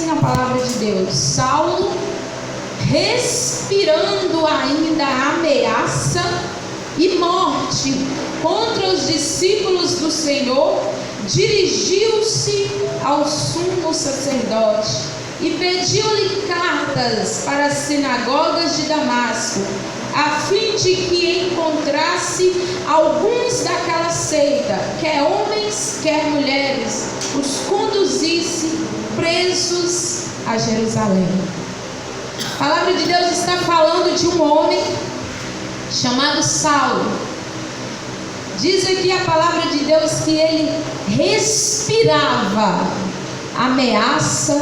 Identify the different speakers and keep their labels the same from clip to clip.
Speaker 1: assim a palavra de Deus: Saulo, respirando ainda ameaça e morte contra os discípulos do Senhor, dirigiu-se ao sumo sacerdote e pediu-lhe cartas para as sinagogas de Damasco, a fim de que encontrasse alguns daquela seita, quer homens, quer mulheres, os conduzisse presos a Jerusalém. A palavra de Deus está falando de um homem chamado Saulo. Diz aqui a palavra de Deus que ele respirava ameaça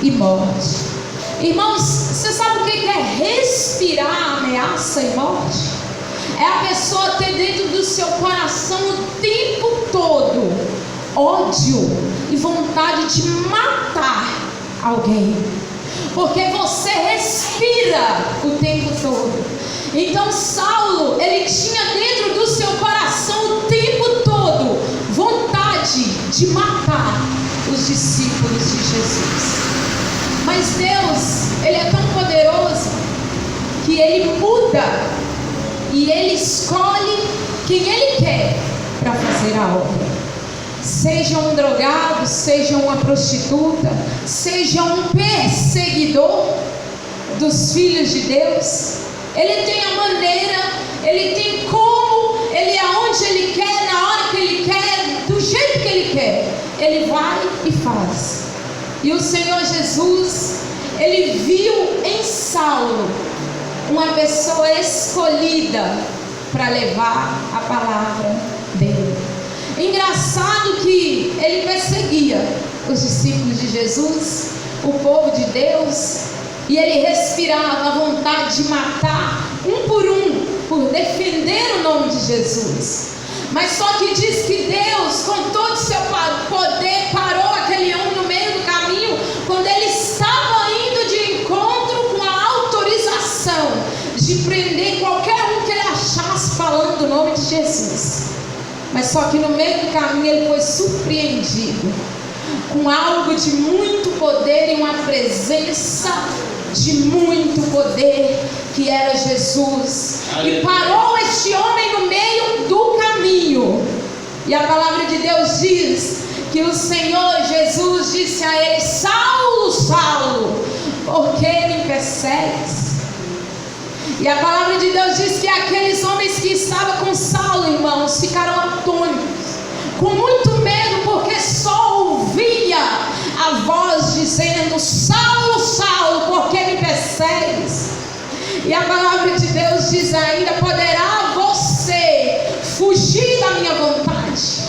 Speaker 1: e morte. Irmãos, você sabe o que é respirar ameaça e morte? É a pessoa ter dentro do seu coração o tempo todo ódio e vontade de matar alguém, porque você respira o tempo todo. Então Saulo, ele tinha dentro do seu coração o tempo todo vontade de matar os discípulos de Jesus. Mas Deus, Ele é tão poderoso que Ele muda e Ele escolhe quem Ele quer para fazer a obra. Seja um drogado, seja uma prostituta, seja um perseguidor dos filhos de Deus, Ele tem a maneira, Ele tem como, Ele aonde Ele quer, na hora que Ele quer, do jeito que Ele quer, Ele vai e faz. E o Senhor Jesus, Ele viu em Saulo uma pessoa escolhida para levar a palavra dele. Engraçado que ele perseguia os discípulos de Jesus, o povo de Deus, e ele respirava a vontade de matar um por defender o nome de Jesus. Mas só que diz que Deus, com todo o seu poder, parou aquele homem no meio do caminho, quando ele estava indo de encontro com a autorização de prender qualquer um que ele achasse falando do nome de Jesus. Mas só que no meio do caminho ele foi surpreendido com algo de muito poder e uma presença de muito poder, que era Jesus. E parou este homem no meio do caminho. E a palavra de Deus diz que o Senhor Jesus disse a ele: Saulo, Saulo, por que me persegues? E a palavra de Deus diz que aqueles homens que estavam com Saulo, irmãos, ficaram atônitos, com muito medo, porque só ouvia a voz dizendo: Saulo, Saulo, por que me persegues? E a palavra de Deus diz ainda: poderá você fugir da minha vontade?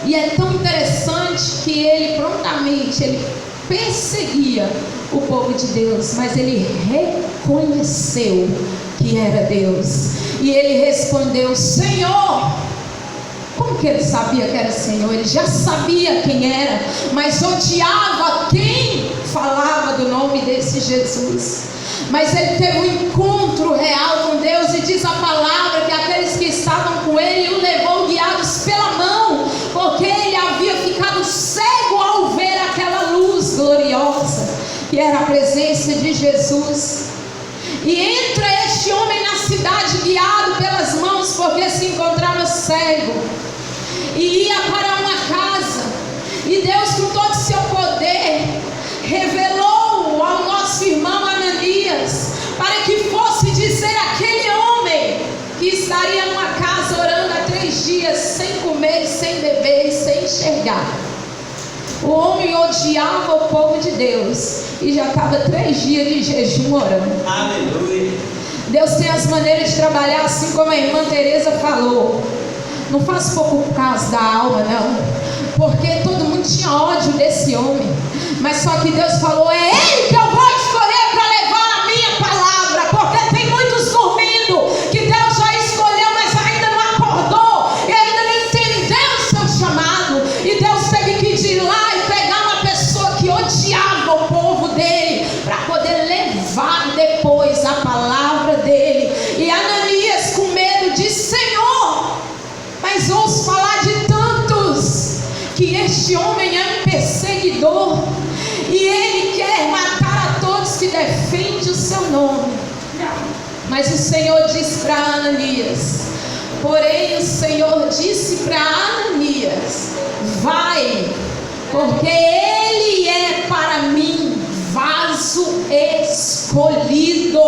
Speaker 1: E é tão interessante que ele prontamente, ele perseguia o povo de Deus, mas ele reconheceu que era Deus. E ele respondeu: Senhor. Como que ele sabia que era Senhor? Ele já sabia quem era, mas odiava quem falava do nome desse Jesus. Mas ele teve um encontro real com Deus, e diz a palavra que aqueles que estavam com ele o levou guiados pela mão, porque ele havia ficado cego ao ver aquela luz gloriosa, que era a presença de Jesus. E entra este homem na cidade guiado pelas mãos, porque se encontrava cego, e ia para uma casa. E Deus, com todo o seu poder, revelou ao nosso irmão Ananias, para que fosse dizer àquele homem que estaria numa casa orando há 3 dias, sem comer, sem beber e sem enxergar. O homem odiava o povo de Deus e já estava 3 dias de jejum orando.
Speaker 2: Aleluia.
Speaker 1: Deus tem as maneiras de trabalhar, assim como a irmã Teresa falou. Não faz pouco por causa da alma, não, porque todo mundo tinha ódio desse homem. Mas só que Deus falou: é ele que eu vou escolher para levar a minha palavra, porque tem muitos dormindo, que Deus já escolheu, mas ainda não acordou, e ainda não entendeu o seu chamado. E Deus teve que ir lá e pegar uma pessoa que odiava o povo dele, para poder levar depois a palavra dele. E Ananias, com medo, disse: Senhor, mas ouço falar de tantos que este homem é um perseguidor, defende o seu nome. Mas o Senhor disse para Ananias, porém o Senhor disse para Ananias, vai, porque ele é para mim vaso escolhido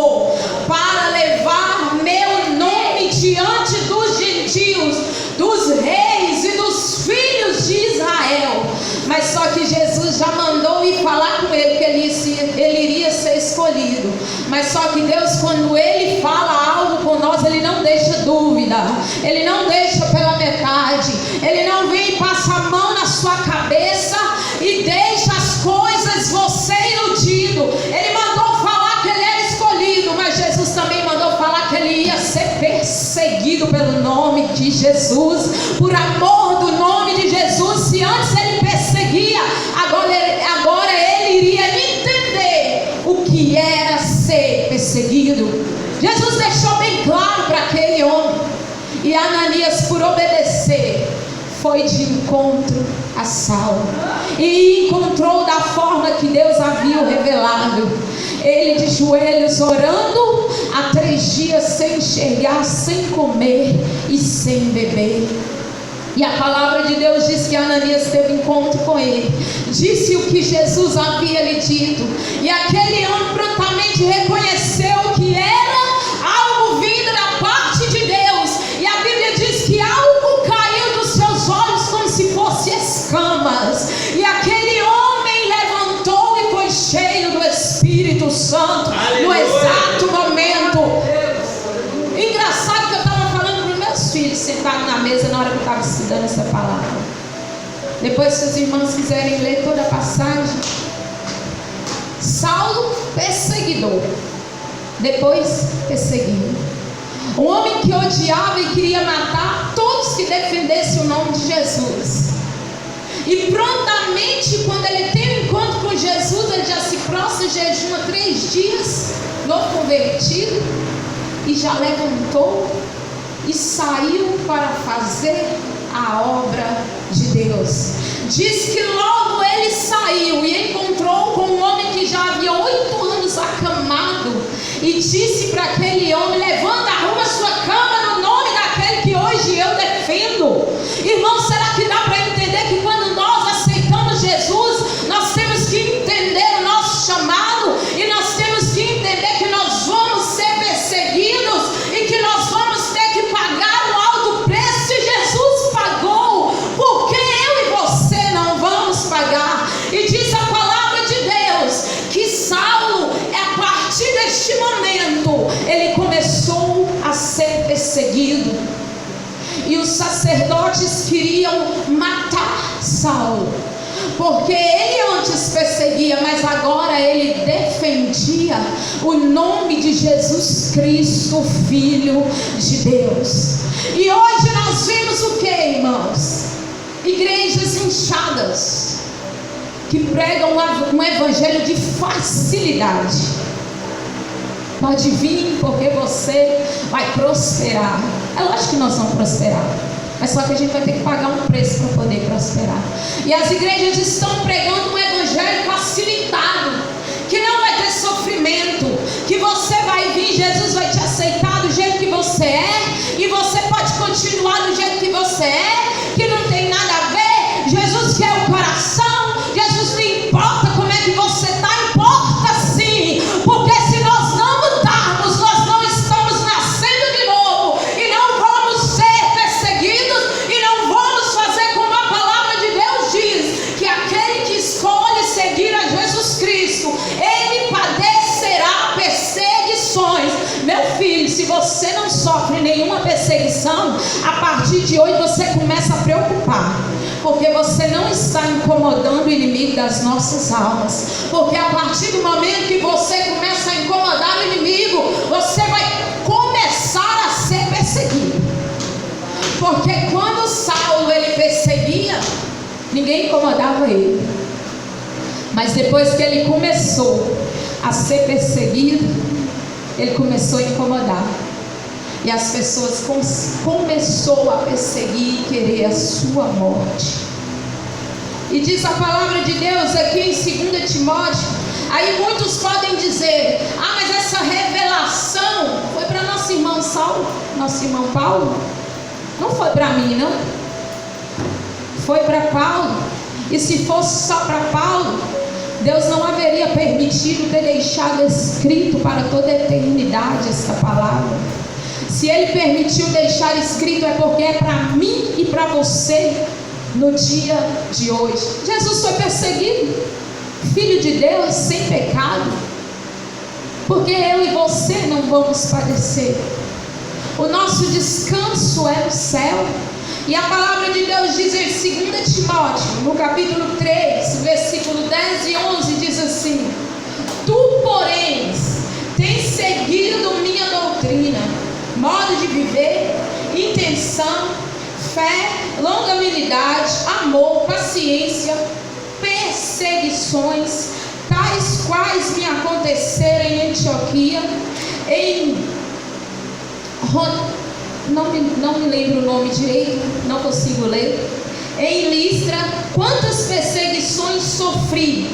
Speaker 1: para levar meu nome diante dos gentios, dos reis e dos filhos de Israel. Mas só que Jesus já mandou ir falar com ele que ele iria ser escolhido. Mas só que Deus, quando ele fala algo com nós, ele não deixa dúvida, ele não deixa pela metade, ele não vem e passa a mão na sua cabeça e deixa as coisas você iludido. Ele mandou falar que ele era escolhido, mas Jesus também mandou falar que ele ia ser perseguido pelo nome de Jesus, por amor do nome de Jesus. Se antes ele perseguia, agora ele iria entender o que era ser perseguido. Jesus deixou bem claro para aquele homem, e Ananias, por obedecer, foi de encontro a Saulo e encontrou da forma que Deus havia revelado. Ele de joelhos orando, há 3 dias sem enxergar, sem comer e sem beber. E a palavra de Deus diz que Ananias teve encontro com ele, disse o que Jesus havia lhe dito, e aquele homem prontamente reconheceu que era algo vindo da parte de Deus. E a Bíblia diz que algo caiu dos seus olhos como se fosse escamas, e aquele homem levantou e foi cheio do Espírito Santo. Aleluia. No exato momento. Engraçado que eu estava falando para os meus filhos sentados na mesa na hora que eu estava estudando essa palavra. Depois, se os irmãos quiserem ler toda a passagem, Saulo, perseguidor, depois perseguido, um homem que odiava e queria matar todos que defendessem o nome de Jesus. E prontamente, quando ele tem um encontro com Jesus, ele já se prostra, jejuma 3 dias, novo convertido, e já levantou e saiu para fazer a obra de Deus. Diz que logo ele saiu e encontrou com um homem que já havia 8 anos acamado, e disse para aquele homem: levanta, arruma sua cama no nome daquele que hoje eu defendo. Irmão, será que dá para entender que quando nós aceitamos Jesus, nós temos que entender o nosso chamado, e nós temos que entender que nós vamos ser perseguidos e que nós vamos ter que pagar um alto preço? E Jesus pagou, porque eu e você não vamos pagar. E diz a palavra de Deus que Saulo, a partir deste momento, ele começou a ser perseguido, e os sacerdotes queriam matar Saulo, porque ele antes perseguia, mas agora ele defendia o nome de Jesus Cristo, Filho de Deus. E hoje nós vemos o que, irmãos? Igrejas inchadas, que pregam um evangelho de facilidade. Pode vir porque você vai prosperar. É lógico que nós vamos prosperar, mas só que a gente vai ter que pagar um preço para poder prosperar. E as igrejas estão pregando um evangelho facilitado, que não vai ter sofrimento, que você vai vir, Jesus vai te aceitar do jeito que você é, e você pode continuar do jeito que você é, que não tem nada a ver. Jesus quer o coração. Jesus não importa como é que você está, importa sim, porque se nós não mudarmos, nós não estamos nascendo de novo, e não vamos ser perseguidos, e não vamos fazer como a palavra de Deus diz, que aquele que escolhe seguir a Jesus Cristo, ele padecerá perseguições. Meu filho, se você não sofre nenhuma perseguição, a partir de hoje você começa a preocupar, porque você não está incomodando o inimigo das nossas almas. Porque a partir do momento que você começa a incomodar o inimigo, você vai começar a ser perseguido. Porque quando Saulo ele perseguia, ninguém incomodava ele. Mas depois que ele começou a ser perseguido, ele começou a incomodar. E as pessoas começou a perseguir e querer a sua morte. E diz a palavra de Deus aqui em 2 Timóteo, Aí muitos podem dizer: ah, mas essa revelação foi para nosso irmão Saulo, nosso irmão Paulo. Não foi para mim, não. Foi para Paulo. E se fosse só para Paulo, Deus não haveria permitido ter deixado escrito para toda a eternidade esta palavra. Se Ele permitiu deixar escrito, é porque é para mim e para você no dia de hoje. Jesus foi perseguido, Filho de Deus, sem pecado, porque eu e você não vamos padecer. O nosso descanso é no céu. E a palavra de Deus diz em 2 Timóteo, no capítulo 3, versículo 10 e 11, diz assim: tu, porém, tens seguido minha doutrina, modo de viver, intenção, fé, longanimidade, amor, paciência, perseguições, tais quais me aconteceram em Antioquia, não me lembro o nome direito, não consigo ler, em Listra, quantas perseguições sofri,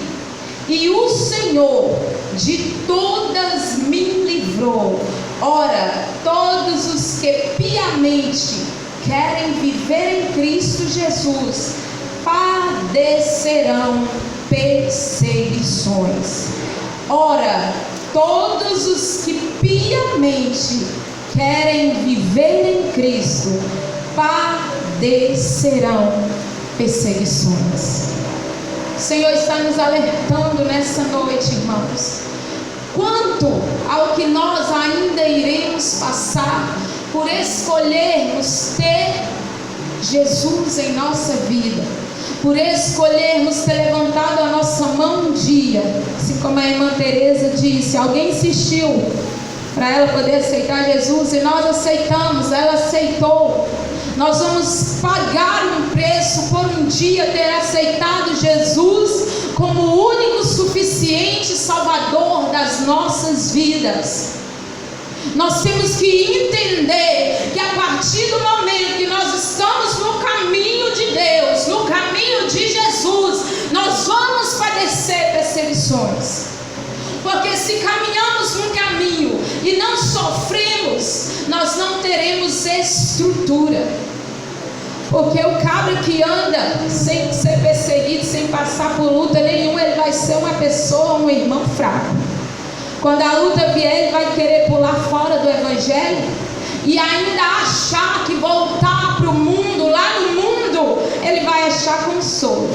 Speaker 1: e o Senhor de todas me livrou. Ora, todos os que piamente querem viver em Cristo Jesus padecerão perseguições. Ora, todos os que piamente querem viver em Cristo padecerão perseguições. O Senhor está nos alertando nessa noite, irmãos, quanto ao que nós ainda iremos passar por escolhermos ter Jesus em nossa vida, por escolhermos ter levantado a nossa mão um dia, assim como a irmã Teresa disse, alguém insistiu para ela poder aceitar Jesus e nós aceitamos, ela aceitou. Nós vamos pagar um preço por um dia ter aceitado Jesus como o único suficiente Salvador das nossas vidas. Nós temos que entender que a partir do momento que nós estamos no caminho de Deus, no caminho de Jesus, nós vamos padecer perseguições. Porque se caminhamos num caminho e não sofremos, nós não teremos estrutura. Porque o cabra que anda sem ser perseguido, sem passar por luta nenhuma, ele vai ser uma pessoa, um irmão fraco. Quando a luta vier, ele vai querer pular fora do Evangelho e ainda achar que voltar para o mundo, lá no mundo, ele vai achar consolo.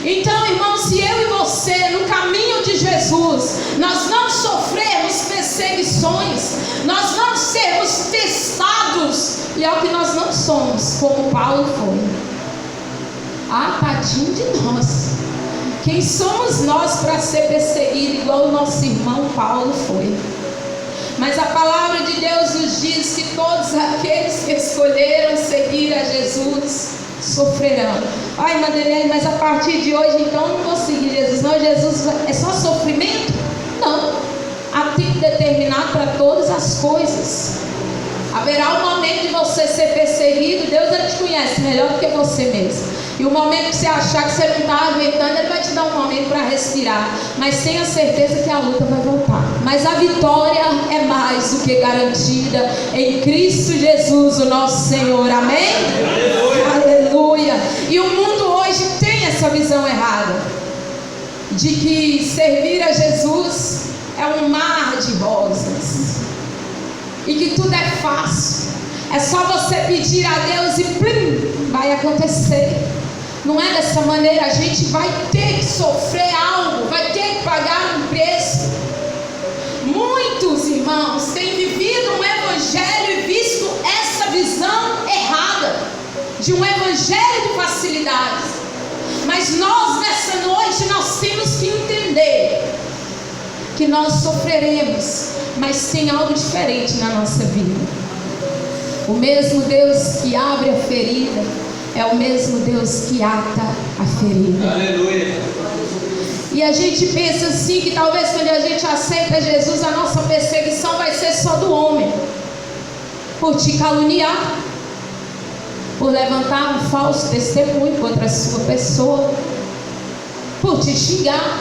Speaker 1: Então, irmãos, se eu e você, no caminho de Jesus, nós não sofrermos perseguições, nós não sermos testados, e é o que nós não somos, como Paulo foi. Ah, tadinho de nós. Quem somos nós para ser perseguido igual o nosso irmão Paulo foi? Mas a palavra de Deus nos diz que todos aqueles que escolheram seguir a Jesus sofrerão. Ai, irmã Daniela, mas a partir de hoje então eu não vou seguir Jesus, não. Jesus é só sofrimento? Não. Há tempo determinado para todas as coisas. Haverá um momento de você ser perseguido. Deus, ele te conhece melhor do que você mesmo. E o momento que você achar que você não está aguentando, ele vai te dar um momento para respirar. Mas tenha certeza que a luta vai voltar. Mas a vitória é mais do que garantida em Cristo Jesus, o nosso Senhor. Amém? Aleluia. E o mundo hoje tem essa visão errada de que servir a Jesus é um mar de rosas e que tudo é fácil. É só você pedir a Deus e plim, vai acontecer. Não é dessa maneira. A gente vai ter que sofrer algo, vai ter que pagar um preço. Muitos irmãos têm vivido um evangelho e visto essa visão errada de um evangelho de facilidades. Mas nós nessa noite nós temos que entender que nós sofreremos, mas tem algo diferente na nossa vida. O mesmo Deus que abre a ferida é o mesmo Deus que ata a ferida. Aleluia. E a gente pensa assim, que talvez quando a gente aceita Jesus, a nossa perseguição vai ser só do homem, por te caluniar, por levantar um falso testemunho contra a sua pessoa, por te xingar.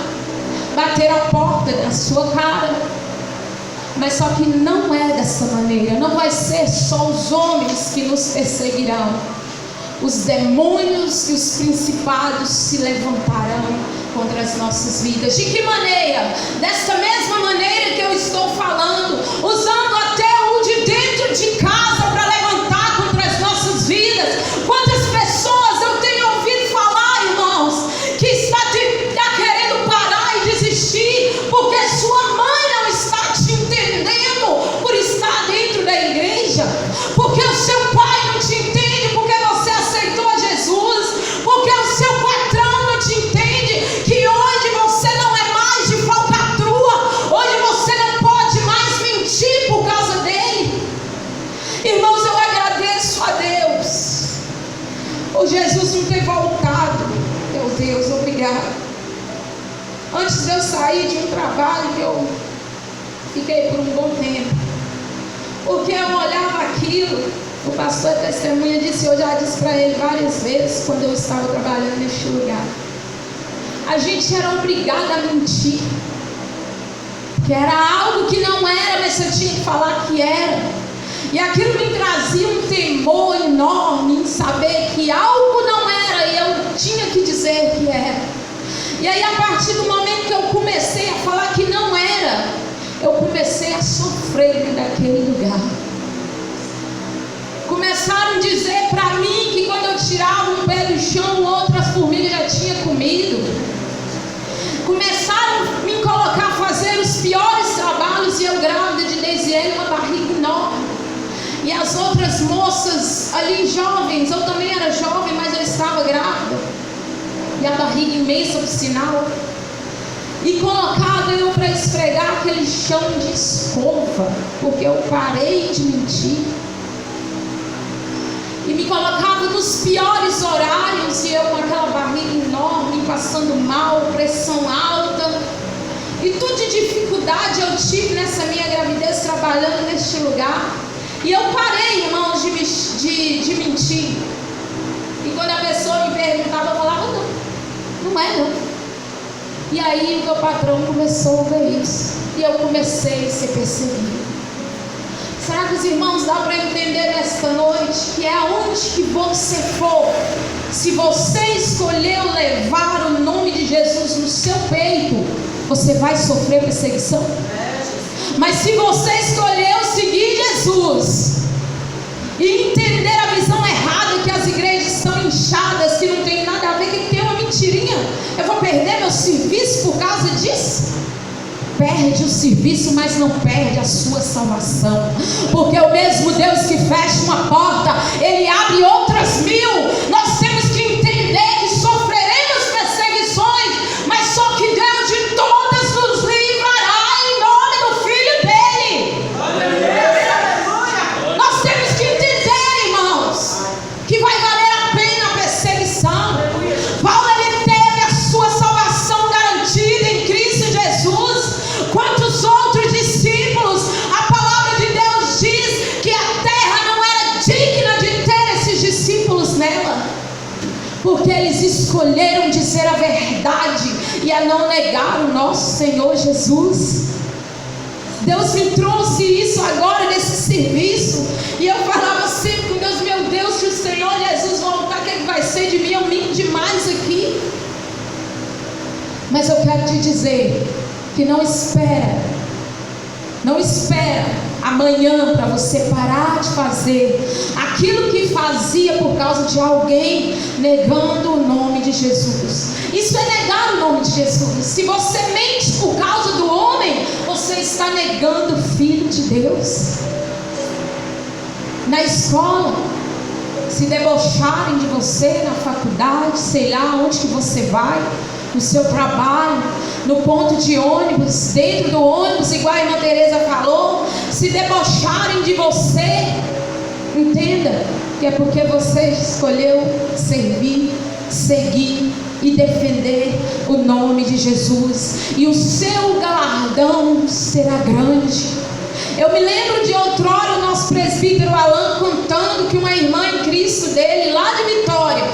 Speaker 1: bater a porta da sua cara. Mas só que não é dessa maneira. Não vai ser só os homens que nos perseguirão. Os demônios e os principados se levantarão contra as nossas vidas. De que maneira? Desta mesma maneira que eu estou falando, usando até o de dentro de casa para levantar contra as nossas vidas. Quantas pessoas eu tenho ouvido falar, irmãos, que está querendo parar e desistir porque sua mãe não está te entendendo por estar dentro da igreja, porque o seu pai não te entende porque você aceitou Jesus, porque o seu patrão não te entende, que hoje você não é mais de falcatrua, hoje você não pode mais mentir por causa dele. Irmãos, eu agradeço a Deus por Jesus não ter voltado. Meu Deus, obrigado. Antes de eu sair de um trabalho que eu fiquei por um bom tempo, porque eu olhava aquilo, o pastor testemunha disse, eu já disse para ele várias vezes, quando eu estava trabalhando neste lugar, a gente era obrigada a mentir, que era algo que não era, mas você tinha que falar que era, e aquilo me trazia um temor enorme em saber que algo não era, e eu tinha que dizer que era. E aí, a partir do momento que eu comecei a falar que não era, eu comecei a sofrer naquele lugar. Começaram a dizer para mim que quando eu tirava um pé do chão, outras formigas já tinha comido. Começaram a me colocar a fazer os piores trabalhos, e eu grávida de Deisiane, uma barriga enorme. E as outras moças ali jovens, eu também era jovem, mas eu estava grávida. E a barriga imensa por sinal. E colocava eu para esfregar aquele chão de escova, porque eu parei de mentir. E me colocava nos piores horários, e eu com aquela barriga enorme, passando mal, pressão alta. E tudo de dificuldade eu tive nessa minha gravidez, trabalhando neste lugar. E eu parei, irmãos, de mentir. E quando a pessoa me perguntava, eu falava, não é não. E aí o meu patrão começou a ver isso, e eu comecei a ser perseguida. Será que os irmãos dá para entender nesta noite que é aonde que você for, se você escolheu levar o nome de Jesus no seu peito, você vai sofrer perseguição? Mas se você escolheu seguir Jesus e entender a visão errada que as igrejas estão inchadas, que não tem nada a ver, que tem uma mentirinha, eu vou perder meu serviço por causa disso? Perde o serviço, mas não perde a sua salvação, porque o mesmo Deus que fecha uma porta, Ele abre outras 1000. Nós temos que entender que sofreremos perseguições, mas só que Deus de todas nos livrará em nome do Filho dEle. Nós temos que entender, irmãos, que vai valer a pena a perseguição. Paulo, ele teve a sua salvação garantida em Cristo Jesus. Quantos outros discípulos, a palavra de Deus diz que a terra não era digna de ter esses discípulos nela, porque eles escolheram dizer a verdade e a não negar o nosso Senhor Jesus. Deus me trouxe isso agora nesse serviço, e eu falava sempre com Deus, meu Deus, se o Senhor Jesus voltar, o que vai ser de mim? Eu minto demais aqui. Mas eu quero te dizer que não espera amanhã para você parar de fazer aquilo que fazia por causa de alguém negando o nome de Jesus. Isso é negar o nome de Jesus. Se você mente por causa do homem, você está negando o Filho de Deus. Na escola, se debocharem de você, na faculdade, sei lá onde que você vai, no seu trabalho, no ponto de ônibus, dentro do ônibus, igual a irmã Teresa falou, se debocharem de você, entenda que é porque você escolheu servir, seguir e defender o nome de Jesus, e o seu galardão será grande. Eu me lembro de outrora o nosso presbítero Alan contando que uma irmã em Cristo dele, lá de Vitória,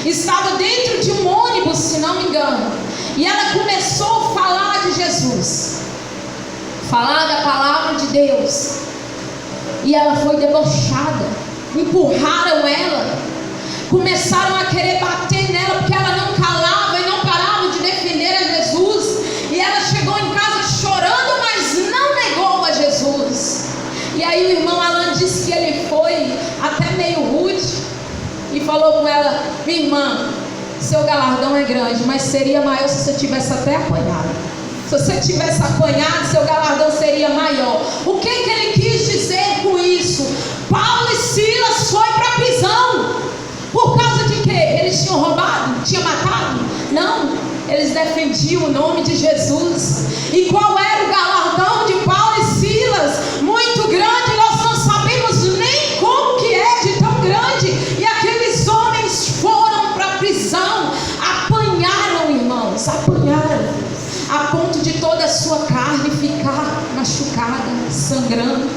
Speaker 1: estava dentro de um ônibus, se não me engano, e ela começou a falar de falar da palavra de Deus. E ela foi debochada, empurraram ela, começaram a querer bater nela, porque ela não calava e não parava de defender a Jesus. E ela chegou em casa chorando, mas não negou a Jesus. E aí o irmão Alan disse que ele foi até meio rude e falou com ela: minha irmã, seu galardão é grande, mas seria maior se você tivesse até apanhado. Se você tivesse apanhado, seu galardão seria maior. O que ele quis dizer com isso? Paulo e Silas foi para a prisão. Por causa de quê? Eles tinham roubado? Tinham matado? Não, eles defendiam o nome de Jesus. E qual era o galardão de Paulo e Silas? Muito grande, nós não sabemos nem como que é de tão grande. E aqueles homens foram para a prisão, apanharam, irmãos, apanharam, a ponto de toda a sua carne ficar machucada, sangrando.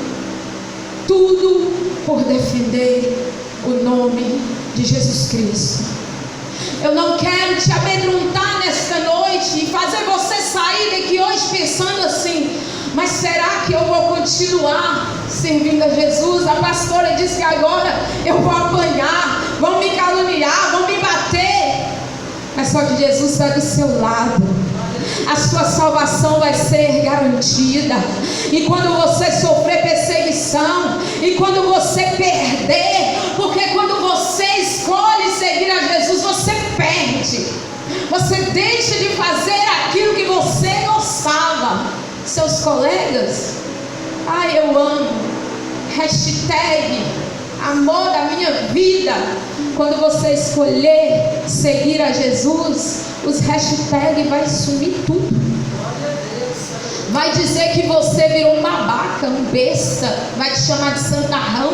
Speaker 1: Tudo por defender o nome de Jesus Cristo. Eu não quero te amedrontar nesta noite e fazer você sair daqui hoje pensando assim: mas será que eu vou continuar servindo a Jesus? A pastora disse que agora eu vou apanhar, vão me caluniar, vão me bater. Mas só que Jesus está do seu lado. A sua salvação vai ser garantida. E quando você sofrer perseguição, e quando você perder, porque quando você escolhe seguir a Jesus, você perde. Você deixa de fazer aquilo que você gostava. Seus colegas, eu amo, hashtag amor da minha vida. Quando você escolher seguir a Jesus, os hashtags vai sumir tudo. Vai dizer que você virou um babaca, um besta, vai te chamar de santarrão,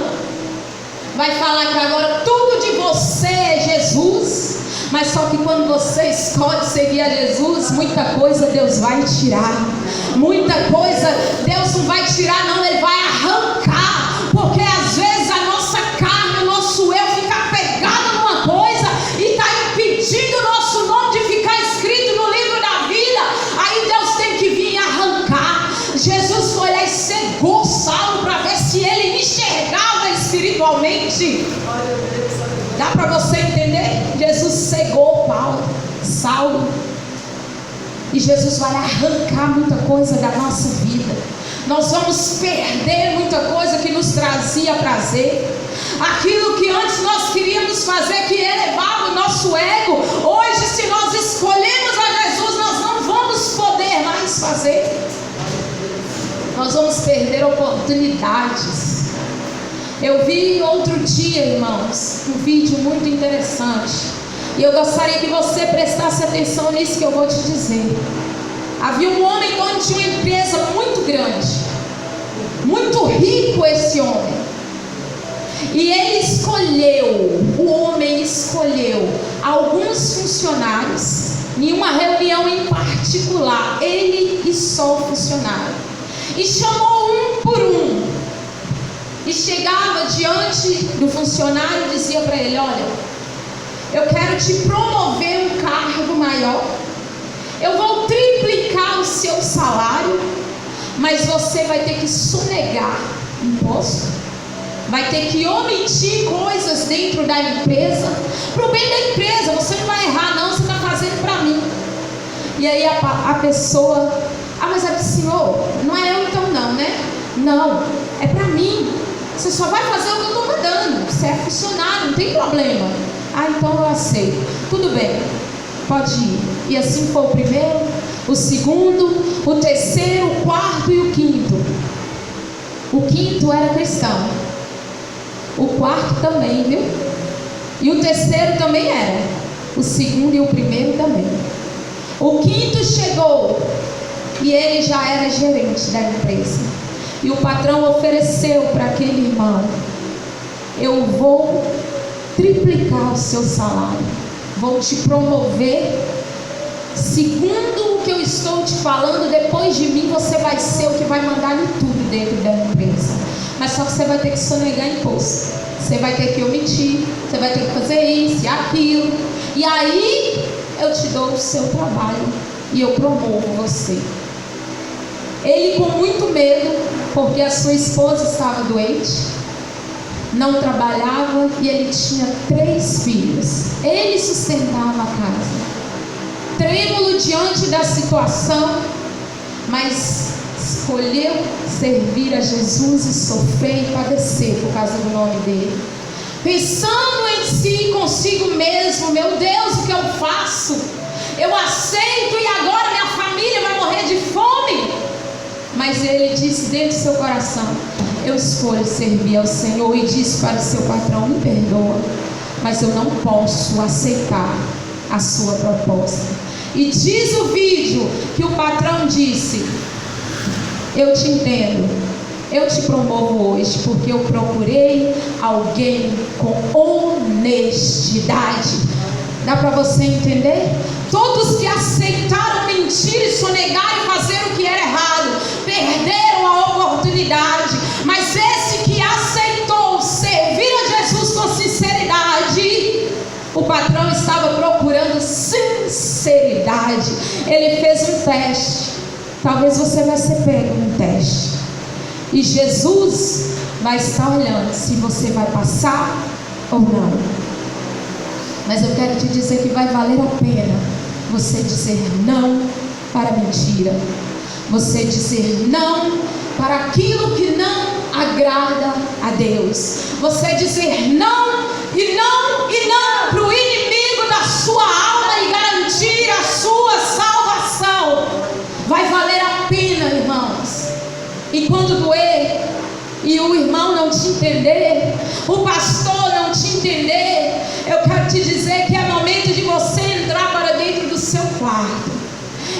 Speaker 1: vai falar que agora tudo de você é Jesus. Mas só que quando você escolhe seguir a Jesus, muita coisa Deus vai tirar. Muita coisa Deus não vai tirar não, Ele vai arrancar. Porque às vezes a nossa carne, o nosso eu fica pegado numa coisa e está impedindo o nosso nome de ficar escrito no livro da vida. Aí Deus tem que vir arrancar. Jesus foi lá e cegou Saulo para ver se ele enxergava espiritualmente. Dá para você entender? Jesus cegou Saulo. E Jesus vai arrancar muita coisa da nossa vida. Nós vamos perder muita coisa que nos trazia prazer. Aquilo que antes nós queríamos fazer, que elevava o nosso ego, hoje, se nós escolhermos a Jesus, nós não vamos poder mais fazer. Nós vamos perder oportunidades. Eu vi outro dia, irmãos, um vídeo muito interessante. E eu gostaria que você prestasse atenção nisso que eu vou te dizer. Havia um homem dono de uma empresa muito grande, muito rico esse homem. E ele o homem escolheu alguns funcionários em uma reunião em particular, ele e só o funcionário. E chamou um por um. E chegava diante do funcionário e dizia para ele: olha, eu quero te promover um cargo maior. Eu vou triplicar o seu salário, mas você vai ter que sonegar imposto, vai ter que omitir coisas dentro da empresa, para o bem da empresa. Você não vai errar não, você está fazendo para mim. E aí a pessoa: mas é para o senhor, não é eu então não, né? Não, é para mim. Você só vai fazer o que eu estou mandando. Você é funcionário, não tem problema. Então eu aceito. Tudo bem, pode ir. E assim foi o primeiro, o segundo, o terceiro, o quarto e o quinto. O quinto era cristão. O quarto também, viu? E o terceiro também era. O segundo e o primeiro também. O quinto chegou e ele já era gerente da empresa. E o patrão ofereceu para aquele irmão: eu vou triplicar o seu salário, vou te promover, segundo o que eu estou te falando, depois de mim você vai ser o que vai mandar em tudo dentro da empresa. Mas só que você vai ter que sonegar imposto, você vai ter que omitir, você vai ter que fazer isso e aquilo, e aí eu te dou o seu trabalho e eu promovo você. Ele, com muito medo, porque a sua esposa estava doente, não trabalhava e ele tinha 3 filhos. Ele sustentava a casa. Trêmulo diante da situação, mas escolheu servir a Jesus e sofrer e padecer por causa do nome dele. Pensando em si, consigo mesmo: meu Deus, o que eu faço? Eu aceito e agora minha família vai morrer de fome. Mas ele disse dentro do seu coração: eu escolho servir ao Senhor. E disse para o seu patrão: me perdoa, mas eu não posso aceitar a sua proposta. E diz o vídeo que o patrão disse: eu te entendo, eu te promovo hoje porque eu procurei alguém com honestidade. Dá para você entender? Todos que aceitaram mentir e sonegar e fazer o que era errado perderam a oportunidade. Mas esse que aceitou servir a Jesus com sinceridade, o patrão estava procurando sinceridade. Ele fez um teste. Talvez você vai ser pego num teste, e Jesus vai estar olhando se você vai passar ou não. Mas eu quero te dizer que vai valer a pena você dizer não para a mentira, você dizer não para aquilo que não agrada a Deus, você dizer não e não e não para o inimigo da sua alma e garantir a sua salvação. Vai valer a pena, irmãos. E quando doer, e o irmão não te entender, o pastor não te entender, eu quero te dizer que é momento de você entrar para dentro do seu quarto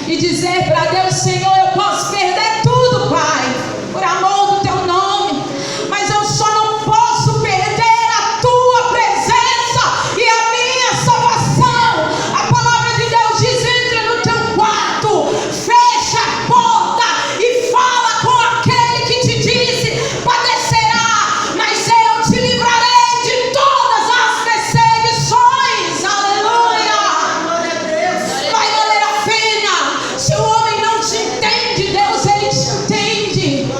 Speaker 1: e dizer para Deus: Senhor, eu posso perder tudo, Pai, por amor do teu nome, mas eu só não posso perder a tua presença e a minha salvação. A palavra de Deus diz: entra no teu quarto, fecha a porta e fala com aquele que te disse: padecerá, mas eu te livrarei de todas as perseguições. Aleluia! Vai valer a pena. Se o homem não te entende, Deus, ele te entende.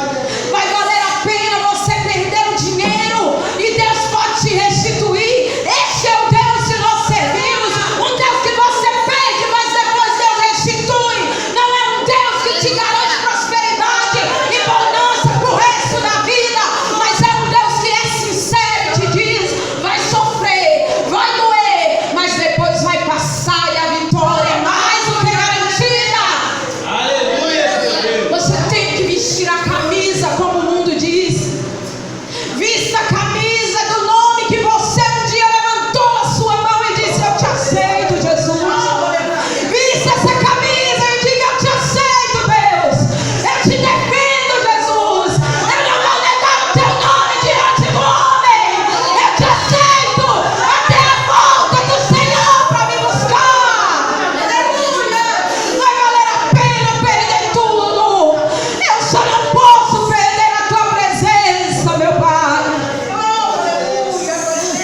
Speaker 1: Vai valer a pena você perder o dinheiro e Deus pode te restituir. Esse é o Deus que nós servimos, um Deus que você perde, mas depois Deus restitui. Não é um Deus que te garante prosperidade e bonança para o resto da vida, mas é um Deus que é sincero e te diz: vai sofrer, vai doer, mas depois vai passar e a vitória é mais do que garantida.
Speaker 2: Aleluia, meu Deus.
Speaker 1: Você tem que vestir a camisa como o mundo diz. Vista a camisa do nome que você um dia levantou a sua mão e disse: eu te aceito, Jesus. Vista essa camisa e diga: eu te aceito, Deus. Eu te defendo, Jesus. Eu não vou negar o teu nome diante do homem. Eu te aceito até a volta do Senhor para me buscar. Vai valer a pena perder tudo. Eu só não posso perder a tua presença, meu Pai,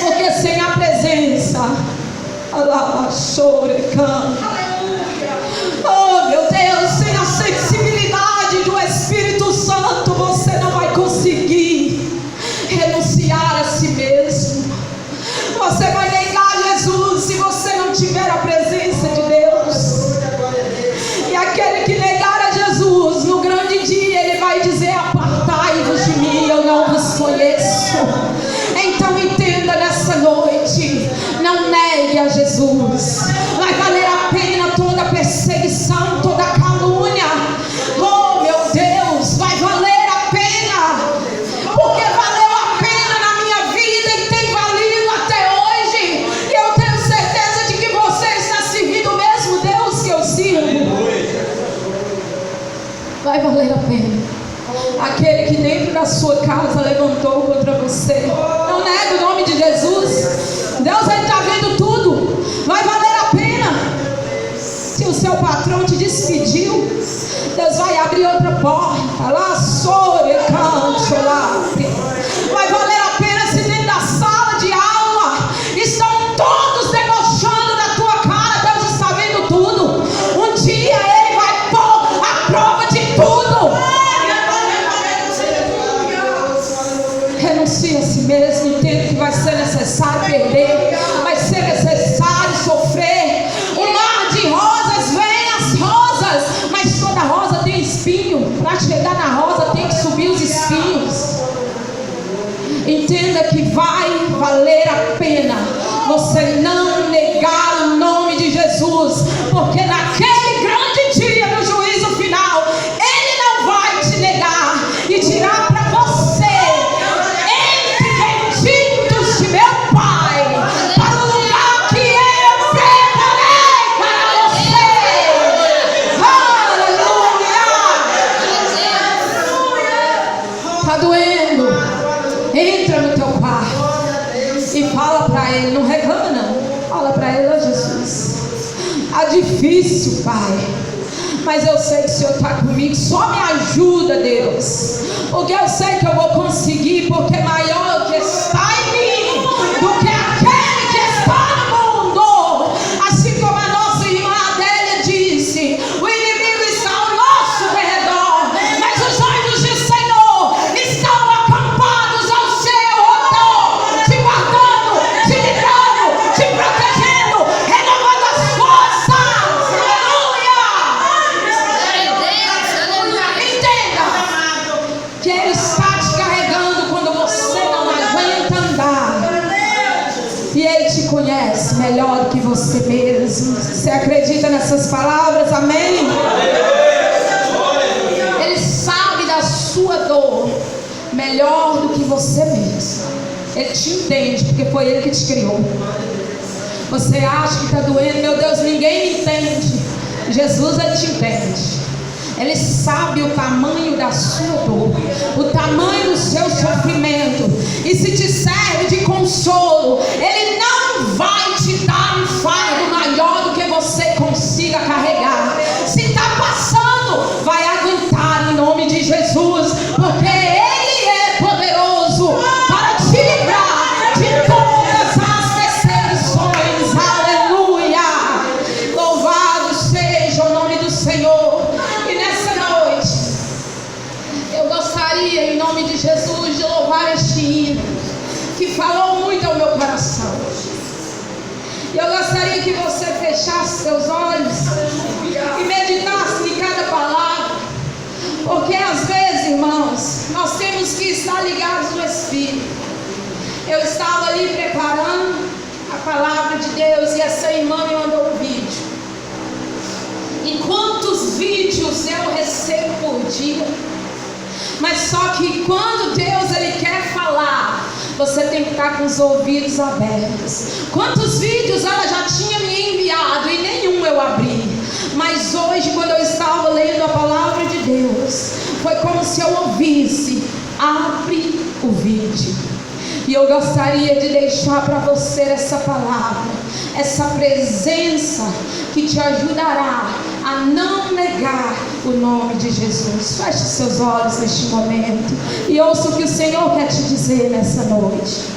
Speaker 1: porque sem a presença, oh meu Deus, sem a sensibilidade do Espírito Santo, você não vai conseguir renunciar a si mesmo. Você vai negar Jesus se você não tiver a presença de Deus. E aquele que negar a Jesus no grande dia, ele vai dizer: apartai-vos de mim, eu não vos conheço. Então entenda nessa noite: não negue a Jesus. Vai valer a pena toda perseguição, toda calúnia. Oh meu Deus, vai valer a pena, porque valeu a pena na minha vida e tem valido até hoje. E eu tenho certeza de que você está servindo o mesmo Deus que eu sirvo. Vai valer a pena. Aquele que dentro da sua casa levantou contra você, não nega o nome de Jesus. Deus está vendo tudo. Vai valer a pena. Se o seu patrão te despediu, Deus vai abrir outra porta. Lá, sobre canto lá. Vai valer a pena se dentro da sala de aula estão todos debochando da tua cara. Deus está vendo tudo. Um dia Ele vai pôr a prova de tudo. necessário perder, vai ser necessário sofrer. O mar de rosas, vem as rosas, mas toda rosa tem espinho. Para chegar na rosa tem que subir os espinhos. Entenda que vai valer a pena você não negar o nome de Jesus, porque naquele grande dia do juízo final, Ele não vai te negar e tirar para você, entre benditos de meu Pai, para o lugar que eu preparei para você. Aleluia! Está doendo? Entra no teu quarto e fala para Ele, não reclama não, fala para Ele: ó Jesus, tá difícil, Pai, mas eu sei que o Senhor está comigo, só me ajuda, Deus, porque eu sei que eu vou conseguir, porque maior que está em mim do que aquele que está no mundo. Assim como a nossa irmã Adélia disse, o inimigo está ao nosso redor, mas os anjos do Senhor estão acampados ao seu redor, te guardando, te livrando, te protegendo, renovando as forças. Aleluia! Entenda que Ele está te carregando quando você não aguenta andar, e Ele te conhece melhor do que você mesmo. Você acredita nessas palavras? Amém? Ele sabe da sua dor melhor do que você mesmo. Ele te entende, porque foi Ele que te criou. Você acha que está doendo? Meu Deus, ninguém me entende. Jesus, Ele te entende. Ele sabe o tamanho da sua dor, o tamanho do seu sofrimento, e se te serve de consolo, Ele não vai te dar um fardo maior do que você consiga carregar. Se está passando, vai aguentar em nome de Jesus, porque Ele é poderoso para te livrar de todas as perseguições. Aleluia! Louvado seja o nome do Senhor. E nessa noite eu gostaria, em nome de Jesus, de louvar este hino que falou muito ao meu coração. E eu gostaria que você fechasse seus olhos e meditasse em cada palavra, porque às vezes, irmãos, nós temos que estar ligados no Espírito. Eu estava ali preparando a palavra de Deus e essa irmã me mandou um vídeo. E quantos vídeos eu recebo por dia? Mas só que quando Deus Ele quer falar, você tem que estar com os ouvidos abertos. Quantos vídeos ela já tinha me enviado e nenhum eu abri. Mas hoje, quando eu estava lendo a palavra de Deus, foi como se eu ouvisse: abre o vídeo. E eu gostaria de deixar para você essa palavra, essa presença que te ajudará a não negar o nome de Jesus. Feche seus olhos neste momento e ouça o que o Senhor quer te dizer nessa noite.